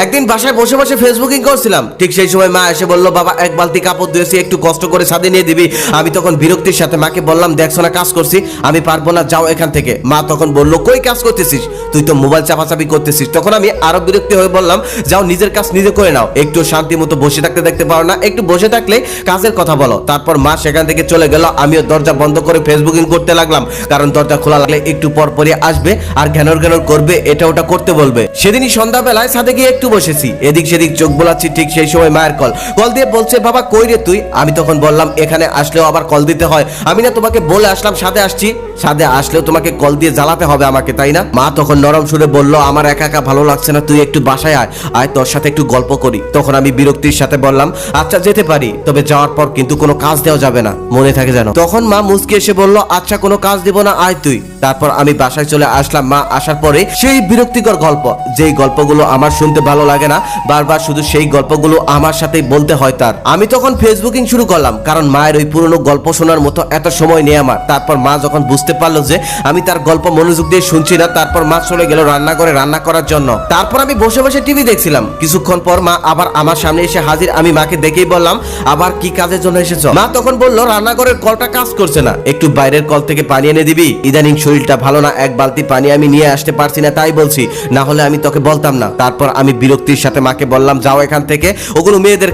একদিন বাসায় বসে বসে ফেসবুকিং করছিলাম, ঠিক সেই সময় মা এসে বলল, বাবা এক বালতি কাপড় ধুয়েছি, একটু কষ্ট করে ছাদে নিয়ে দিবি। আমি তখন বিরক্তির সাথে মাকে বললাম, দেখছো না কাজ করছি, আমি পারবো না, যাও এখান থেকে। মা তখন বলল, কই কাজ করতেছিস, তুই তো মোবাইল চাপাচাপি করতেছিস। তখন আমি আরো বিরক্তি হয়ে বললাম, যাও নিজের কাজ নিজে করে নাও, একটু শান্তি মতো বসে থাকতে দেখতে পারো না, একটু বসে থাকলে কাজের কথা বলো। তারপর মা সেখান থেকে চলে গেল, আমিও দরজা বন্ধ করে ফেসবুকিং করতে লাগলাম, কারণ দরজা খোলা লাগলে একটু পর পরই আসবে আর ঘ্যানর ঘ্যানর করবে, এটা ওটা করতে বলবে। সেদিনই সন্ধ্যাবেলায় ছাদে গিয়ে একটু বসেছি, এদিক সেদিক চোখ বোলাচ্ছি, ঠিক সেই সময় মায়ের কল দিয়ে বলছে, বাবা কই রে তুই। আমি তখন বললাম, এখানে আসলেও আবার কল দিতে হয়, আমি না তোমাকে বলে আসলাম ছাদে আসছি, ছাদে আসলেও তোমাকে কল দিয়ে জ্বালাতে হবে আমাকে, তাই না? মা তখন নরম সুরে বলল, আমার একা একা ভালো লাগছে না, তুই একটু বাসায় আয়, আয় তোর সাথে একটু গল্প করি। তখন আমি বিরক্তির সাথে বললাম, আচ্ছা যেতে পারি, তবে যাওয়ার পর কিন্তু কোনো কাজ দেওয়া যাবে না, মনে থাকে যেন। তখন মা মুচকি এসে বলল, আচ্ছা কোনো কাজ দিব না, আয় তুই। তারপর আমি বাসায় চলে আসলাম। মা আসার পরে সেই বিরক্তিকর গল্প, যেই গল্পগুলো আমার শুনতে ভালো লাগে না, বারবার শুধু সেই গল্পগুলো আমার সাথেই বলতে হয় তার। আমি তখন ফেসবুকিং শুরু করলাম, কারণ মায়ের ওই পুরনো গল্প শোনার মতো এত সময় নেই আমার। তারপর মা যখন বুঝতে পারলো যে আমি তার গল্প মনোযোগ দিয়ে শুনছি না, তারপর মা চলে গেল রান্নাঘরে রান্না করার জন্য। তারপর আমি বসে বসে টিভি দেখছিলাম। কিছুক্ষণ পর মা আবার আমার সামনে এসে হাজির। আমি মাকে দেখেই বললাম, আবার কি কাজের জন্য এসেছো? মা তখন বলল, রান্নাঘরের কলটা কাজ করছে না, একটু বাইরের কল থেকে পানি এনে দিবি, ইদানিং শরীরটা ভালো না, এক বালতি পানি আমি নিয়ে আসতে পারছি না, তাই বলছি, না হলে আমি তোকে বলতাম না। তারপর আমি বিরক্তির সাথে মাকে বললাম, যাও এখান থেকে, ওগুলো মেয়েদের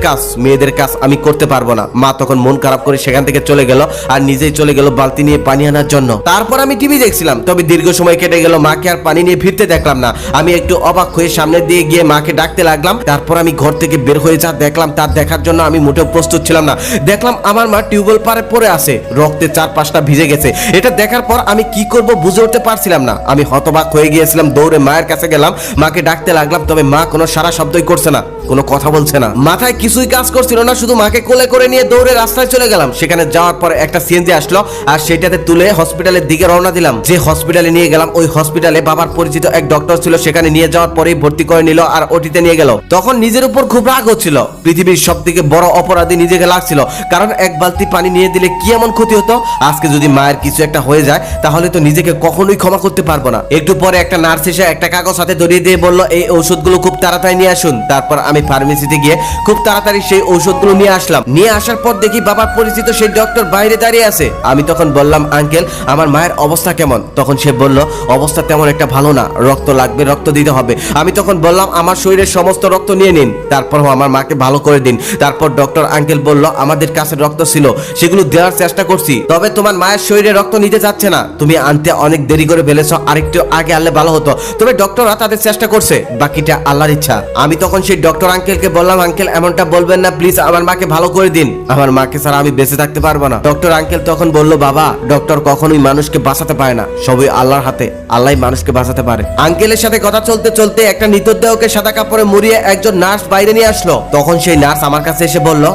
কাজ আমি করতে পারবো না। মা তখন মন খারাপ করে সেখান থেকে চলে গেল আর নিজেই চলে গেল বালতি নিয়ে পানি আনার জন্য। তারপর আমি টিভি দেখছিলাম, তবে দীর্ঘ সময় কেটে গেল, মাকে আর পানি নিয়ে ফিরতে দেখলাম না। আমি একটু অবাক হয়ে সামনে দিয়ে গিয়ে মাকে ডাকতে লাগলাম। তারপর আমি ঘর থেকে বের হয়ে যা দেখলাম, তার দেখার জন্য আমি মোটেও প্রস্তুত ছিলাম না। দেখলাম আমার মা টিউবওয়েল পাড়ে পড়ে আছে, রক্তে 4-5টা ভিজে গেছে। এটা দেখার পর আমি কি করব বুঝে উঠতে পারছিলাম না। আমি হতবাক হয়ে গিয়েছিলাম, দৌড়ে মায়ের কাছে গেলাম, মাকে ডাকতে লাগলাম, তবে মা কোনো সারা শব্দই করছে না, কোনো কথা বলছে না, মাথায় কিছুই কাজ করছিল না। শুধু মাকে কোলে করে নিয়ে দৌড়ে রাস্তায় চলে গেলাম। সেখানে যাওয়ার পর একটা সিএনজি আসলো আর সেটাতে তুলে হসপিটালের দিকে রওনা দিলাম। যে হসপিটালে নিয়ে গেলাম, ওই হসপিটালে বাবার পরিচিত এক ডক্টর ছিল। সেখানে নিয়ে যাওয়ার পরেই ভর্তি করে নিল আর ওটিতে নিয়ে গেল। তখন নিজের উপর খুব রাগ হচ্ছিল, পৃথিবীর সবথেকে বড় অপরাধী নিজেকে লাগছিল, কারণ এক বালতি পানি নিয়ে দিলে কি এমন ক্ষতি হতো? আজকে যদি মায়ের কিছু একটা হয়ে যায়, তাহলে তো নিজেকে কখনোই ক্ষমা করতে পারবো না। একটু পরে একটা নার্স এসে একটা কাগজ হাতে ধরিয়ে দিয়ে বলল, এই ঔষধগুলো খুব তাড়াতাড়ি নিয়ে আসুন। তারপর আমি ফার্মেসিতে গিয়ে খুব তাড়াতাড়ি সেই ঔষধগুলো নিয়ে আসলাম। নিয়ে আসার পর দেখি বাবার পরিচিত সেই ডক্টর বাইরে দাঁড়িয়ে আছে। আমি তখন বললাম, আঙ্কেল আমার মায়ের অবস্থা কেমন? তখন সে বলল, অবস্থা তেমন একটা ভালো না, রক্ত লাগবে, রক্ত দিতে হবে। আমি তখন বললাম, আমার শরীরের সমস্ত রক্ত নিয়ে নিন, তারপর আমার মাকে ভালো করে দিন। তারপর ডক্টর আঙ্কেল বলল, আমাদের কাছে রক্ত ছিল, সেগুলো দেওয়ার চেষ্টা করছি, তবে তোমার মায়ের শরীরে রক্ত নিতে যাচ্ছে না, তুমি আনতে অনেক দেরি করে ফেলেছো, আরেকটু আগে আনলে ভালো হতো। তবে ডক্টররা তাদের চেষ্টা করছে, বাকিটা আল্লাহর ইচ্ছা। আমি তখন সেই ডক্টর আঙ্কেলকে বললাম, আঙ্কেল এমনটা বলবেন না, প্লিজ আমার মাকে ভালো করে দিন, আমার মাকে ছাড়া আমি বেঁচে থাকতে পারবো না। ডক্টর আঙ্কেল তখন বলল, বাবা ডক্টর কখনোই মানুষকে বাঁচাতে পারে না, সবই আল্লাহর হাতে, আল্লাহই মানুষকে বাঁচাতে পারে। আঙ্কেলের সাথে কথা চলতে চলতে একটা মৃতদেহকে সাদা কাপড়ে মুড়িয়ে একজন নার্স বাইরে নিয়ে আসলো। তখন সেই নার্স আমার কাছে এসে বলল,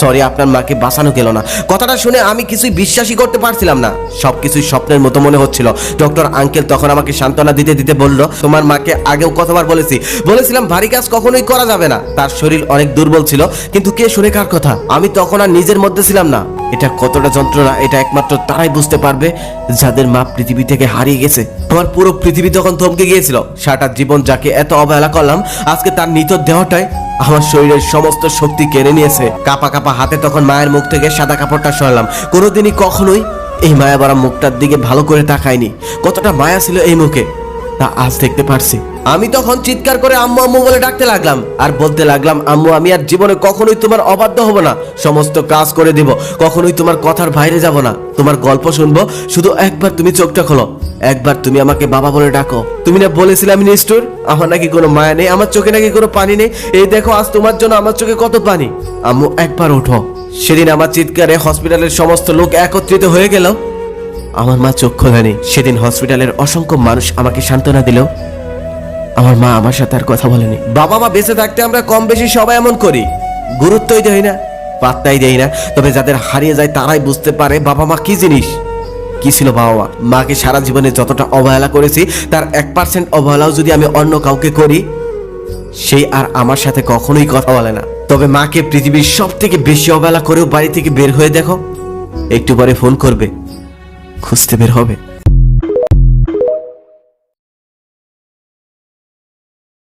সরি আপনার মাকে বাঁচানো গেল না। কথাটা শুনে আমি কিছুই বিশ্বাসই করতে পারছিলাম না, সবকিছুই স্বপ্নের মতো মনে হচ্ছিল। ডক্টর আঙ্কেল তখন আমাকে সান্ত্বনা দিতে দিতে বলল, তোমার মাকে আগেও কতবার বলেছিলাম ভারী কাজ কখনোই করা যাবে না, তার শরীর অনেক দুর্বল ছিল, কিন্তু কে শুনে কার কথা? আমি তখন আর নিজের মধ্যে ছিলাম না। এটা কতটা যন্ত্রণা, এটা একমাত্র তারাই বুঝতে পারবে যাদের মা পৃথিবী থেকে হারিয়ে গেছে। আমার পুরো পৃথিবী তখন থমকে গিয়েছিল। সারাটা জীবন যাকে এত অবহেলা করলাম, আজকে তার নিত দেহটাই আমার শরীরের সমস্ত শক্তি কেড়ে নিয়েছে। কাপা কাপা হাতে তখন মায়ের মুখ থেকে সাদা কাপড়টা সরালাম। কোনোদিনই কখনোই এই মায়া ভরা মুখটার দিকে ভালো করে তাকাইনি। কতটা মায়া ছিল এই মুখে, তা আজ দেখতে পারছি। আমি তখন চিৎকার করে আম্মু আম্মু বলে ডাকতে লাগলাম আর বলতে লাগলাম, আম্মু আমি আর জীবনে কখনোই তোমার অবাধ্য হব না, সমস্ত কাজ করে দিব, কখনোই তোমার কথার বাইরে যাব না, তোমার গল্প শুনবো, শুধু একবার তুমি চোখটা খোলো, একবার তুমি আমাকে বাবা বলে ডাকো। তুমি না বলেছিলে আমি নিষ্ঠুর, আমার নাকি কোনো মায়া নেই, আমার চোখে নাকি কোনো পানি নেই, এই দেখো আজ তোমার জন্য আমার চোখে কত পানি। আম্মু একবার ওঠো। সেদিন আমার চিৎকারে হসপিটালের সমস্ত লোক একত্রিত হয়ে গেল, আমার মা চোখ খোলেনি। সেদিন হসপিটালের অসংখ্য মানুষ আমাকে সান্ত্বনা দিল, আমার মা আমার সাথে আর কথা বলেনি। বাবা মা বেঁচে থাকতে আমরা কম বেশি সবাই এমন করি, গুরুত্বই দেই না, পাত্তাই দেই না। তবে যাদের হারিয়ে যায় তারাই বুঝতে পারে বাবা মা কি জিনিস, কি ছিল বাবা মা। মাকে সারা জীবনে যতটা অবহেলা করেছি, তার 1% অবহেলাও যদি আমি অন্য কাউকে করি, সেই আর আমার সাথে কখনোই কথা বলে না। তবে মাকে পৃথিবীর সব থেকে বেশি অবহেলা করেও বাড়ি থেকে বের হয়ে দেখো, একটু পরে ফোন করবে, খুঁজতে বের হবে।